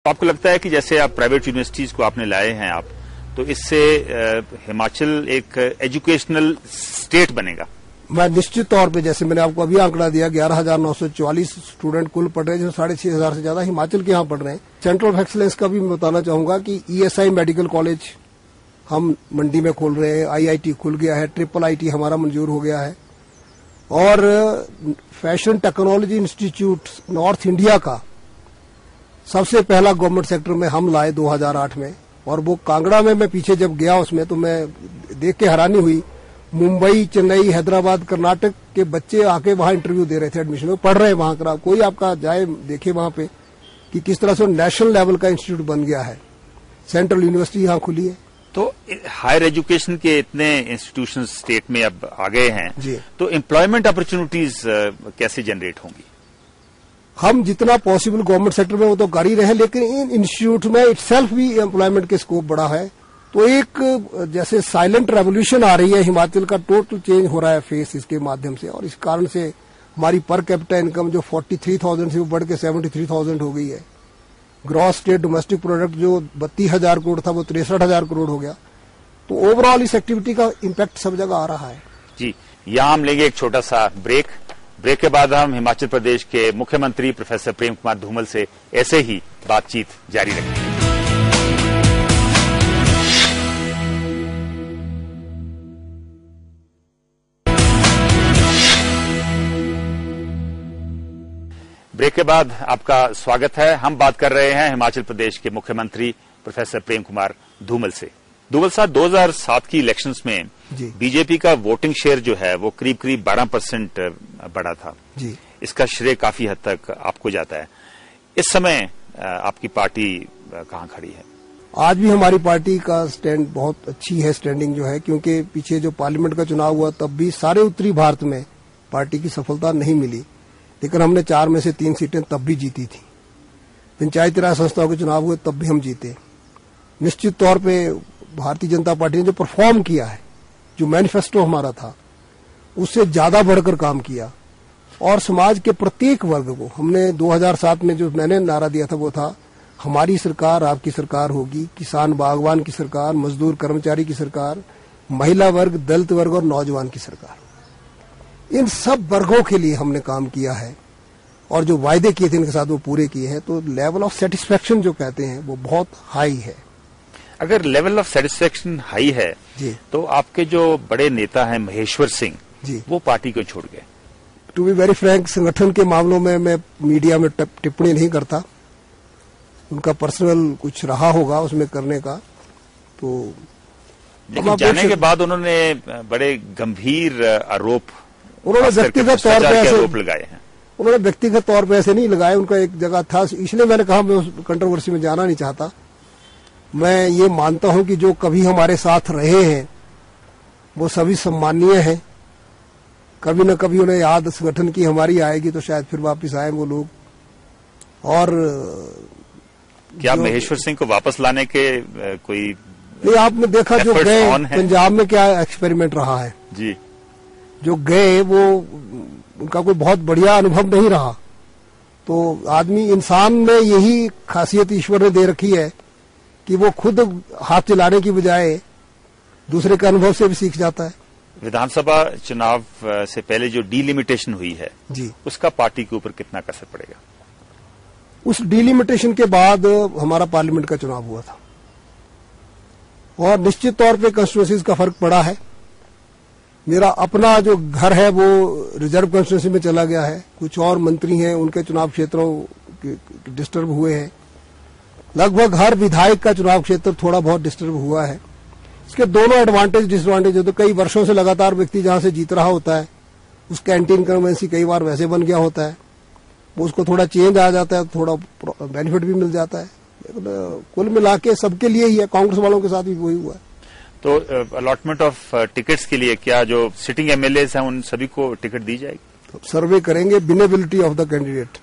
तो आपको लगता है कि जैसे आप प्राइवेट यूनिवर्सिटीज को आपने लाए हैं आप, तो इससे हिमाचल एक एजुकेशनल स्टेट बनेगा? मैं निश्चित तौर पे, जैसे मैंने आपको अभी आंकड़ा दिया, 11,944 स्टूडेंट कुल पढ़ रहे हैं, जो 6,500 से ज्यादा हिमाचल के यहाँ पढ़ रहे हैं। सेंटर ऑफ एक्सीलेंस का भी मैं बताना चाहूंगा कि ESI मेडिकल कॉलेज हम मंडी में खोल रहे हैं, IIT खुल गया है, IIIT हमारा मंजूर हो गया है, और fashion technology institute north India का सबसे पहला गवर्नमेंट सेक्टर में हम लाए 2008 में। और वो कांगड़ा में मैं पीछे जब गया उसमें, तो मैं देख के हैरानी हुई, मुंबई, चेन्नई, हैदराबाद, कर्नाटक के बच्चे आके वहां इंटरव्यू दे रहे थे, एडमिशन में पढ़ रहे हैं वहां का। कोई आपका जाए देखे वहां पे कि किस तरह से नेशनल लेवल का इंस्टीट्यूट बन गया है। सेंट्रल यूनिवर्सिटी यहां खुली है। तो हायर एजुकेशन के इतने इंस्टीट्यूशन स्टेट में अब आ गए हैं जी, तो एम्प्लॉयमेंट अपॉर्चुनिटीज कैसे जनरेट होंगी? हम जितना पॉसिबल गवर्नमेंट सेक्टर में वो तो कर ही रहे हैं, लेकिन इन इंस्टीट्यूट में इटसेल्फ भी एम्प्लॉयमेंट के स्कोप बड़ा है। तो एक जैसे साइलेंट रेवोल्यूशन आ रही है, हिमाचल का टोटल चेंज हो रहा है फेस इसके माध्यम से। और इस कारण से हमारी पर कैपिटा इनकम जो 43,000 से वो बढ़ के 73,000 हो गई है। ग्रॉस स्टेट डोमेस्टिक प्रोडक्ट जो 32,000 करोड़ था वो 63,000 करोड़ हो गया। तो ओवरऑल इस एक्टिविटी का इम्पैक्ट सब जगह आ रहा है। जी, यहां हम लेंगे एक छोटा सा ब्रेक के बाद हम हिमाचल प्रदेश के मुख्यमंत्री प्रोफेसर प्रेम कुमार धूमल से ऐसे ही बातचीत जारी रखेंगे। ब्रेक के बाद आपका स्वागत है। हम बात कर रहे हैं हिमाचल प्रदेश के मुख्यमंत्री प्रोफेसर प्रेम कुमार धूमल से। धूमल साहब, 2007 की इलेक्शंस में बीजेपी का वोटिंग शेयर जो है वो करीब 12% बढ़ा था जी। इसका श्रेय काफी हद तक आपको जाता है। इस समय आपकी पार्टी कहां खड़ी है? आज भी हमारी पार्टी का स्टैंड बहुत अच्छी है, स्टैंडिंग जो है, क्योंकि पीछे जो पार्लियामेंट का चुनाव हुआ तब भी सारे उत्तरी भारत में पार्टी की सफलता नहीं मिली, लेकिन हमने 4 में से 3 सीटें तब भी जीती थी। पंचायती राज संस्थाओं के चुनाव हुए तब भी हम जीते। निश्चित तौर पे भारतीय जनता पार्टी ने जो परफॉर्म किया है, जो मैनिफेस्टो हमारा था, उससे ज्यादा बढ़कर काम किया। और समाज के प्रत्येक वर्ग को हमने 2007 में जो मैंने नारा दिया था वो था, हमारी सरकार आपकी सरकार होगी, किसान बागवान की सरकार, मजदूर कर्मचारी की सरकार, महिला वर्ग, दलित वर्ग और नौजवान की सरकार। इन सब वर्गों के लिए हमने काम किया है और जो वायदे किए थे इनके साथ वो पूरे किए हैं। तो लेवल ऑफ सेटिस्फेक्शन जो कहते हैं वो बहुत हाई है। अगर लेवल ऑफ सेटिस्फेक्शन हाई है जी, तो आपके जो बड़े नेता हैं महेश्वर सिंह जी, वो पार्टी को छोड़ गए। टू बी वेरी फ्रैंक, संगठन के मामलों में मैं मीडिया में टिप्पणी नहीं करता। उनका पर्सनल कुछ रहा होगा उसमें करने का। तो लेकिन जाने के बाद उन्होंने बड़े गंभीर आरोप, उन्होंने व्यक्तिगत तौर पर आरोप लगाए हैं। उन्होंने व्यक्तिगत तौर पर ऐसे नहीं लगाए, उनका एक जगह था, इसलिए मैंने कहा मैं उस कंट्रोवर्सी में जाना नहीं चाहता। मैं ये मानता हूं कि जो कभी हमारे साथ रहे हैं वो सभी सम्मानीय हैं। कभी न कभी उन्हें याद संगठन की हमारी आएगी तो शायद फिर वापस आए वो लोग। और क्या महेश्वर सिंह को वापस लाने के कोई नहीं, आपने देखा जो गए पंजाब में क्या एक्सपेरिमेंट रहा है जी, जो गए वो उनका कोई बहुत बढ़िया अनुभव नहीं रहा। तो आदमी, इंसान में यही खासियत ईश्वर ने दे रखी है कि वो खुद हाथ चलाने की बजाय दूसरे के अनुभव से भी सीख जाता है। विधानसभा चुनाव से पहले जो डीलिमिटेशन हुई है जी, उसका पार्टी के ऊपर कितना असर पड़ेगा? उस डीलिमिटेशन के बाद हमारा पार्लियामेंट का चुनाव हुआ था और निश्चित तौर पे कंस्टिट्यूएंसीज का फर्क पड़ा है। मेरा अपना जो घर है वो रिजर्व कंस्टिट्यूएंसी में चला गया है। कुछ और मंत्री हैं, उनके चुनाव क्षेत्रों डिस्टर्ब हुए हैं। लगभग हर विधायक का चुनाव क्षेत्र थोड़ा बहुत डिस्टर्ब हुआ है। इसके दोनों एडवांटेज डिसएडवांटेज है। तो कई वर्षों से लगातार व्यक्ति जहां से जीत रहा होता है उसका एंटी इनकम्बेंसी कई बार वैसे बन गया होता है, वो उसको थोड़ा चेंज आ जाता है, थोड़ा बेनिफिट भी मिल जाता है। लेकिन कुल मिला के सबके लिए ही है, कांग्रेस वालों के साथ भी वही हुआ है। तो अलॉटमेंट ऑफ टिकट्स के लिए क्या जो सिटिंग एमएलएज हैं उन सभी को टिकट दी जाएगी? तो सर्वे करेंगे विनेबिलिटी ऑफ द कैंडिडेट,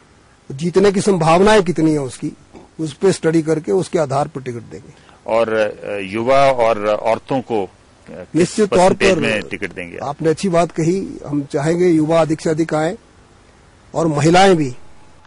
जीतने की संभावनाएं कितनी है उसकी, उस पर स्टडी करके उसके आधार पर टिकट देंगे। और युवा और औरतों को निश्चित तौर पर टिकट देंगे? आपने अच्छी बात कही। हम चाहेंगे युवा अधिक से अधिक आए और महिलाएं भी।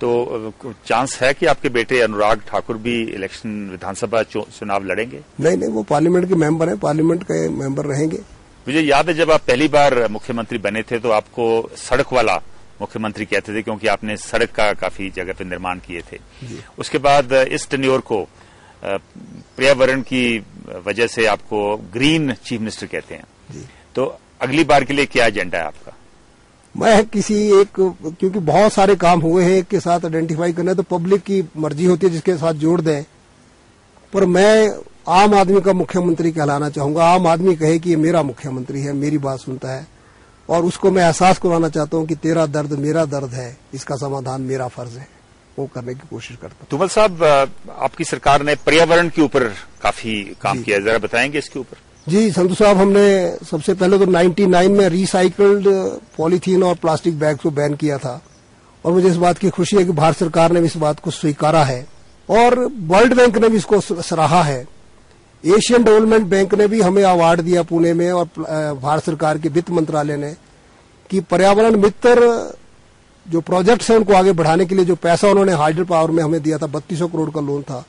तो चांस है कि आपके बेटे अनुराग ठाकुर भी इलेक्शन विधानसभा चुनाव लड़ेंगे? नहीं, वो पार्लियामेंट के मेंबर हैं, पार्लियामेंट के मेंबर रहेंगे। मुझे याद है जब आप पहली बार मुख्यमंत्री बने थे तो आपको सड़क वाला मुख्यमंत्री कहते थे, क्योंकि आपने सड़क का काफी जगह पे निर्माण किए थे। उसके बाद इस टेन्योर को पर्यावरण की वजह से आपको ग्रीन चीफ मिनिस्टर कहते हैं। तो अगली बार के लिए क्या एजेंडा है आपका? मैं क्योंकि बहुत सारे काम हुए हैं, एक के साथ आइडेंटिफाई करना है तो पब्लिक की मर्जी होती है जिसके साथ जोड़ दें, पर मैं आम आदमी का मुख्यमंत्री कहलाना चाहूंगा। आम आदमी कहे कि ये मेरा मुख्यमंत्री है, मेरी बात सुनता है, और उसको मैं एहसास करवाना चाहता हूं कि तेरा दर्द मेरा दर्द है, इसका समाधान मेरा फर्ज है, वो करने की कोशिश करता हूं। धूमल साहब, आपकी सरकार ने पर्यावरण के ऊपर काफी काम किया, जरा बताएंगे इसके ऊपर? जी संधू साहब, हमने सबसे पहले तो 99 में रिसाइकल्ड पॉलीथीन और प्लास्टिक बैग को बैन किया था, और मुझे इस बात की खुशी है कि भारत सरकार ने भी इस बात को स्वीकारा है और वर्ल्ड बैंक ने भी इसको सराहा है। एशियन डेवलपमेंट बैंक ने भी हमें अवार्ड दिया पुणे में, और भारत सरकार के वित्त मंत्रालय ने, कि पर्यावरण मित्र जो प्रोजेक्ट्स हैं उनको आगे बढ़ाने के लिए जो पैसा उन्होंने हाइड्रो पावर में हमें दिया था, 3200 करोड़ का लोन था,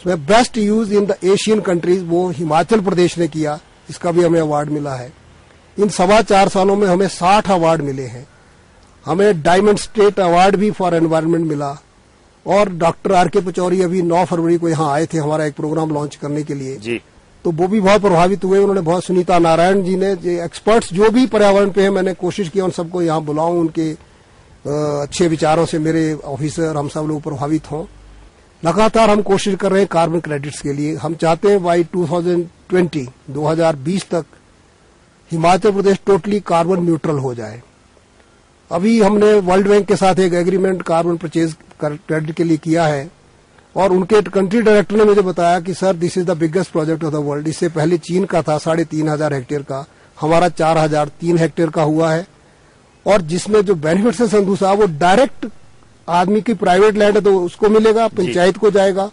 उसमें best use in the Asian countries वो हिमाचल प्रदेश ने किया, इसका भी हमें अवार्ड मिला है। इन 4.25 सालों में हमें 60 अवार्ड मिले हैं। हमें डायमंड स्टेट अवार्ड भी फॉर एनवायरनमेंट मिला, और डॉक्टर आर.के. पचौरी अभी 9 फरवरी को यहाँ आए थे हमारा एक प्रोग्राम लॉन्च करने के लिए जी। तो वो भी बहुत प्रभावित हुए। उन्होंने बहुत, सुनीता नारायण जी ने, एक्सपर्ट्स जो भी पर्यावरण पे है, मैंने कोशिश की उन सबको यहाँ बुलाऊं, उनके अच्छे विचारों से मेरे ऑफिसर हम सब लोग प्रभावित हों। लगातार हम कोशिश कर रहे हैं कार्बन क्रेडिट्स के लिए। हम चाहते हैं बाई 2020 तक Himachal Pradesh totally carbon neutral हो जाए। अभी हमने वर्ल्ड बैंक के साथ एक एग्रीमेंट कार्बन परचेज क्रेडिट के लिए किया है, और उनके कंट्री डायरेक्टर ने मुझे बताया कि sir this is the biggest project of the world. इससे पहले चीन का था 3,500 हेक्टेयर का, हमारा 4,003 हेक्टेयर का हुआ है, और जिसमें जो बेनिफिट्स है संधू साहब, वो डायरेक्ट आदमी की प्राइवेट लैंड है तो उसको मिलेगा, पंचायत को जाएगा,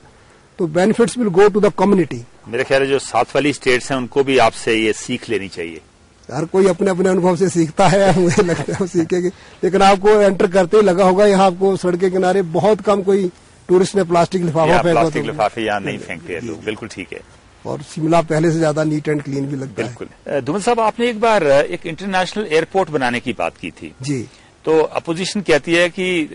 तो benefits will go to the community. मेरे ख्याल है जो साथ वाली स्टेट्स हैं उनको भी आपसे ये सीख लेनी चाहिए। हर कोई अपने अपने अनुभव से सीखता है, मुझे लगता है वो सीखेगी, लेकिन आपको एंटर करते ही लगा होगा यहाँ आपको सड़क के किनारे बहुत कम कोई टूरिस्ट ने प्लास्टिक लिफाफा फेंका, प्लास्टिक लिफाफे यहाँ नहीं फेंकते लोग, बिल्कुल ठीक है। और शिमला पहले से ज्यादा नीट एंड क्लीन भी लगता है। बिल्कुल। धूमल साहब, आपने एक बार एक इंटरनेशनल एयरपोर्ट बनाने की बात की थी जी। तो अपोजिशन कहती है कि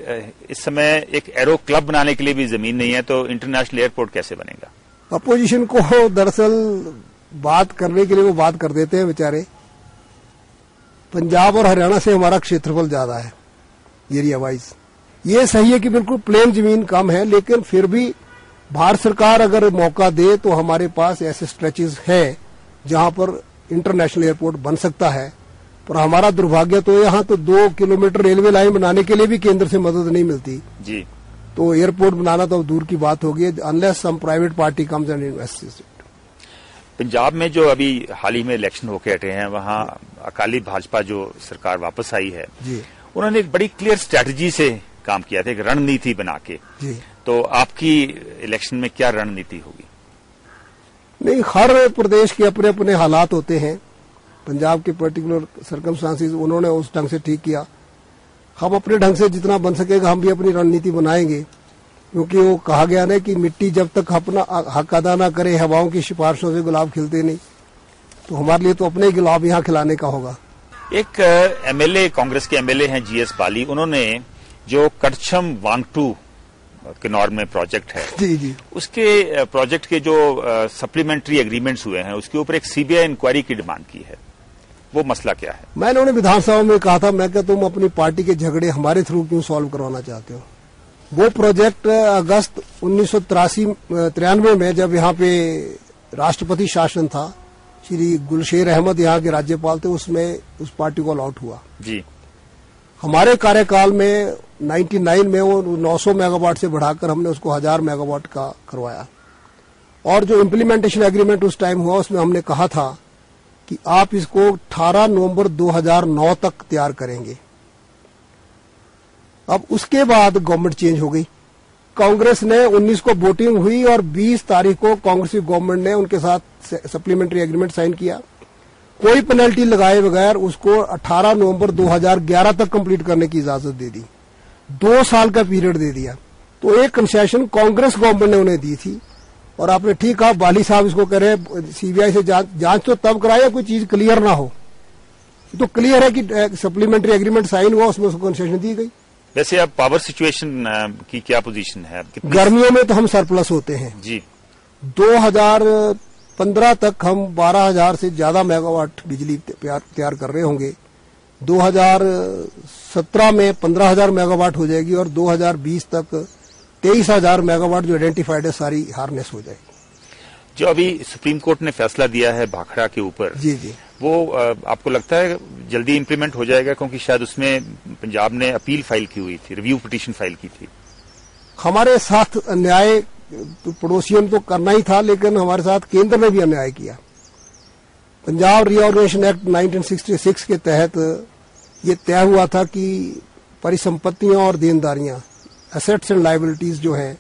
इस समय एक एरो क्लब बनाने के लिए भी जमीन नहीं है, तो इंटरनेशनल एयरपोर्ट कैसे बनेगा? अपोजिशन को दरअसल बात करने के लिए वो बात कर देते हैं बेचारे। पंजाब और हरियाणा से हमारा क्षेत्रफल ज्यादा है एरिया वाइज। ये सही है कि बिल्कुल प्लेन जमीन कम है, लेकिन फिर भी भारत सरकार अगर मौका दे तो हमारे पास ऐसे स्ट्रेचेस हैं जहां पर इंटरनेशनल एयरपोर्ट बन सकता है। पर हमारा दुर्भाग्य तो यहाँ तो 2 किलोमीटर रेलवे लाइन बनाने के लिए भी केंद्र से मदद नहीं मिलती जी। तो एयरपोर्ट बनाना तो दूर की बात होगी, unless some private party comes and invests it. Punjab में जो अभी हाल ही में इलेक्शन होके हटे हैं, वहां अकाली भाजपा जो सरकार वापस आई है जी, उन्होंने एक बड़ी क्लियर स्ट्रैटेजी से काम किया था, एक रणनीति बना के जी। तो आपकी इलेक्शन में क्या रणनीति होगी? नहीं, हर प्रदेश के अपने अपने हालात होते हैं। पंजाब के पर्टिकुलर सर्कमस्टांसेस उन्होंने उस ढंग से ठीक किया। हम अपने ढंग से जितना बन सकेगा हम भी अपनी रणनीति बनाएंगे, क्योंकि वो कहा गया ना कि मिट्टी जब तक अपना हक अदा ना करे, हवाओं की सिफारिशों से गुलाब खिलते नहीं। तो हमारे लिए तो अपने ही गुलाब यहाँ खिलाने का होगा। एक एमएलए, कांग्रेस के एमएलए हैं जीएस बाली, उन्होंने जो कटछम वांगटू किन्नौर में प्रोजेक्ट है जी जी, उसके प्रोजेक्ट के जो सप्लीमेंट्री एग्रीमेंट्स हुए हैं उसके ऊपर एक सीबीआई इंक्वायरी की डिमांड की है। वो मसला क्या है? मैंने उन्हें विधानसभा में कहा था, मैं क्या तुम अपनी पार्टी के झगड़े हमारे थ्रू क्यों सॉल्व करवाना चाहते हो? वो प्रोजेक्ट अगस्त 1993 में जब यहाँ पे राष्ट्रपति शासन था, श्री गुलशेर अहमद यहाँ के राज्यपाल थे, उसमें उस पार्टी को अलॉट हुआ जी। हमारे कार्यकाल में 99 में वो 900 मेगावाट से बढ़ाकर हमने उसको 1000 मेगावाट का करवाया। और जो इम्प्लीमेंटेशन एग्रीमेंट उस टाइम हुआ उसमें हमने कहा था कि आप इसको 18 नवंबर 2009 तक तैयार करेंगे। अब उसके बाद गवर्नमेंट चेंज हो गई, कांग्रेस ने 19 को वोटिंग हुई और 20 तारीख को कांग्रेस गवर्नमेंट ने उनके साथ सप्लीमेंट्री एग्रीमेंट साइन किया। कोई पेनल्टी लगाए बगैर उसको 18 नवंबर 2011 तक कंप्लीट करने की इजाजत दे दी। 2 साल का पीरियड दे दिया। तो एक कंसेशन कांग्रेस गवर्नमेंट ने उन्हें दी थी, और आपने ठीक कहा, बाली साहब इसको कह रहे हैं सीबीआई से जांच तो तब कराए कोई चीज क्लियर ना हो। तो क्लियर है कि सप्लीमेंट्री एग्रीमेंट साइन हुआ, उसमें उसको कंसेशन दी गई। वैसे अब पावर सिचुएशन की क्या पोजीशन है? गर्मियों में तो हम सरप्लस होते हैं जी। 2015 तक हम 12,000 से ज्यादा मेगावाट बिजली तैयार कर रहे होंगे। 2017 में 15,000 मेगावाट हो जाएगी, और 2020 तक 23,000 मेगावाट जो आइडेंटिफाइड है सारी हार्नेस हो जाएगी। जो अभी सुप्रीम कोर्ट ने फैसला दिया है भाखड़ा के ऊपर, जी जी, वो आपको लगता है जल्दी इंप्लीमेंट हो जाएगा? क्योंकि शायद उसमें पंजाब ने अपील फाइल की हुई थी, रिव्यू पिटीशन फाइल की थी। हमारे साथ अन्याय तो पड़ोसियों तो करना ही था, लेकिन हमारे साथ केंद्र ने भी अन्याय किया। पंजाब रीऑर्गेनाइजेशन एक्ट 1966 के तहत ये तय हुआ था कि परिसंपत्तियां और देनदारियां, एसेट्स एंड लायबिलिटीज जो हैं,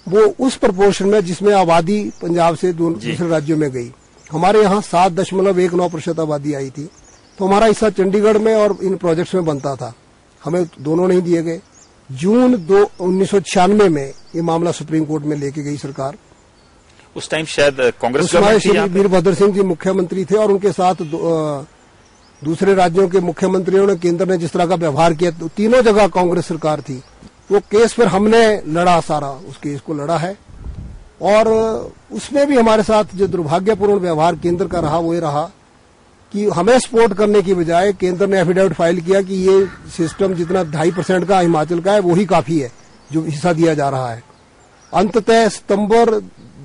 वो उस प्रपोर्शन में जिसमें आबादी पंजाब से दूसरे राज्यों में गई। हमारे यहाँ 7.19% आबादी आई थी, तो हमारा हिस्सा चंडीगढ़ में और इन प्रोजेक्ट्स में बनता था, हमें दोनों नहीं दिए गए। जून 1996 में ये मामला सुप्रीम कोर्ट में लेके गई सरकार। उस टाइम शायद कांग्रेस श्री वीरभद्र सिंह जी मुख्यमंत्री थे, और उनके साथ दूसरे राज्यों के मुख्यमंत्रियों ने, केंद्र ने जिस तरह का व्यवहार किया, तो तीनों जगह कांग्रेस सरकार थी। वो केस फिर हमने लड़ा, सारा उस केस को लड़ा है, और उसमें भी हमारे साथ जो दुर्भाग्यपूर्ण व्यवहार केंद्र का रहा वो ये रहा कि हमें सपोर्ट करने की बजाय केंद्र ने एफिडेविट फाइल किया कि ये सिस्टम जितना 2.5% का हिमाचल का है वो ही काफी है जो हिस्सा दिया जा रहा है। अंततः सितंबर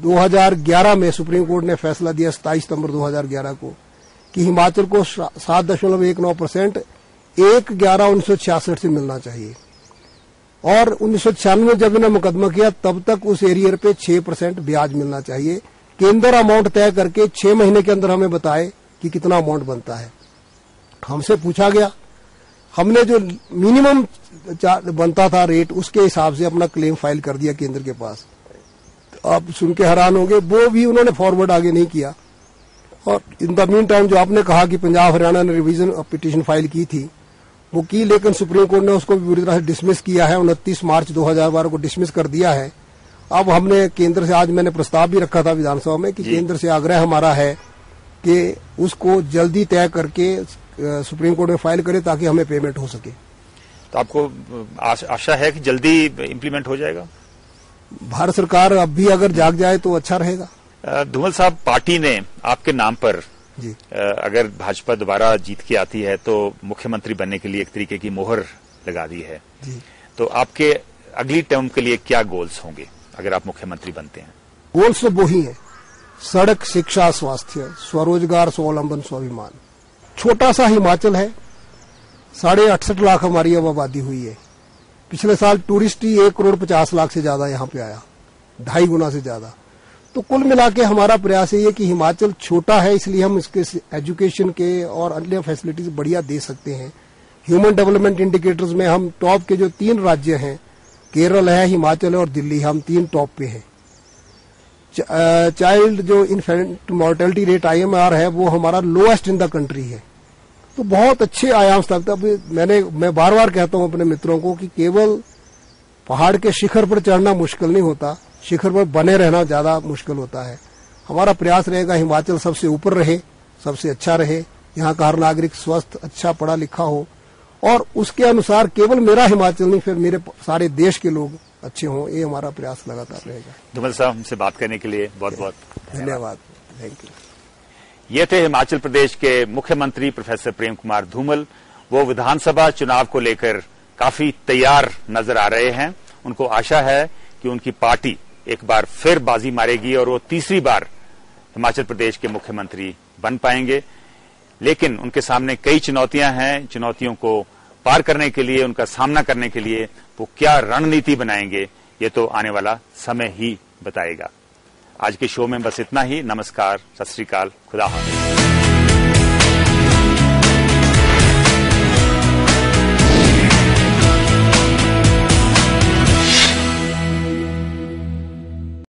2011 में सुप्रीम कोर्ट ने फैसला दिया, 27 सितंबर 2011 को, कि हिमाचल को 7.19% 1/11/1966 से मिलना चाहिए। और 1996 में जब इन्होंने मुकदमा किया, तब तक उस एरियर पे 6% ब्याज मिलना चाहिए। केंद्र अमाउंट तय करके 6 महीने के अंदर हमें बताए कि कितना अमाउंट बनता है। हमसे पूछा गया, हमने जो मिनिमम बनता था रेट, उसके हिसाब से अपना क्लेम फाइल कर दिया केंद्र के पास। आप सुन के हैरान होंगे, वो भी उन्होंने फॉरवर्ड आगे नहीं किया। और इन द मीन टाइम जो आपने कहा कि पंजाब हरियाणा ने रिवीजन पिटीशन फाइल की थी, वो की, लेकिन सुप्रीम कोर्ट ने उसको भी बुरी तरह से डिसमिस किया है। 29 मार्च 2012 को डिसमिस कर दिया है। अब हमने केंद्र से, आज मैंने प्रस्ताव भी रखा था विधानसभा में कि केंद्र से आग्रह हमारा है कि उसको जल्दी तय करके सुप्रीम कोर्ट में फाइल करे ताकि हमें पेमेंट हो सके। तो आपको आशा है कि जल्दी इम्प्लीमेंट हो जाएगा? भारत सरकार अब भी अगर जाग जाए तो अच्छा रहेगा। धूमल साहब, पार्टी ने आपके नाम पर जी, अगर भाजपा दोबारा जीत के आती है तो मुख्यमंत्री बनने के लिए एक तरीके की मोहर लगा दी है जी। तो आपके अगली टर्म के लिए क्या गोल्स होंगे अगर आप मुख्यमंत्री बनते हैं? गोल्स तो वो ही है, सड़क, शिक्षा, स्वास्थ्य, स्वरोजगार, स्वावलंबन, स्वाभिमान। छोटा सा हिमाचल है, 68.5 लाख हमारी अब आबादी हुई है। पिछले साल टूरिस्ट ही 1,50,00,000 से ज्यादा यहाँ पे आया, 2.5 गुना से ज्यादा। तो कुल मिला के हमारा प्रयास ये कि हिमाचल छोटा है, इसलिए हम इसके एजुकेशन के और अन्य फैसिलिटीज बढ़िया दे सकते हैं। ह्यूमन डेवलपमेंट इंडिकेटर्स में हम टॉप के जो 3 राज्य हैं, केरल है, हिमाचल है और दिल्ली, हम 3 टॉप पे हैं। चाइल्ड जो इन्फेंट मोर्टेलिटी रेट IMR है, वो हमारा लोएस्ट इन द कंट्री है। तो बहुत अच्छे आयाम तक। मैं बार बार कहता हूं अपने मित्रों को कि केवल पहाड़ के शिखर पर चढ़ना मुश्किल नहीं होता, शिखर पर बने रहना ज्यादा मुश्किल होता है। हमारा प्रयास रहेगा हिमाचल सबसे ऊपर रहे, सबसे अच्छा रहे, यहाँ का हर नागरिक स्वस्थ, अच्छा पढ़ा लिखा हो, और उसके अनुसार केवल मेरा हिमाचल नहीं, फिर मेरे सारे देश के लोग अच्छे हों। ये हमारा प्रयास लगातार रहेगा। धूमल साहब, हमसे बात करने के लिए बहुत बहुत धन्यवाद। Thank you. ये थे हिमाचल प्रदेश के मुख्यमंत्री प्रोफेसर प्रेम कुमार धूमल। वो विधानसभा चुनाव को लेकर काफी तैयार नजर आ रहे हैं। उनको आशा है कि उनकी पार्टी एक बार फिर बाजी मारेगी और वो तीसरी बार हिमाचल प्रदेश के मुख्यमंत्री बन पाएंगे। लेकिन उनके सामने कई चुनौतियां हैं। चुनौतियों को पार करने के लिए, उनका सामना करने के लिए वो क्या रणनीति बनाएंगे, ये तो आने वाला समय ही बताएगा। आज के शो में बस इतना ही। नमस्कार, सत श्री अकाल, खुदा हाफिज।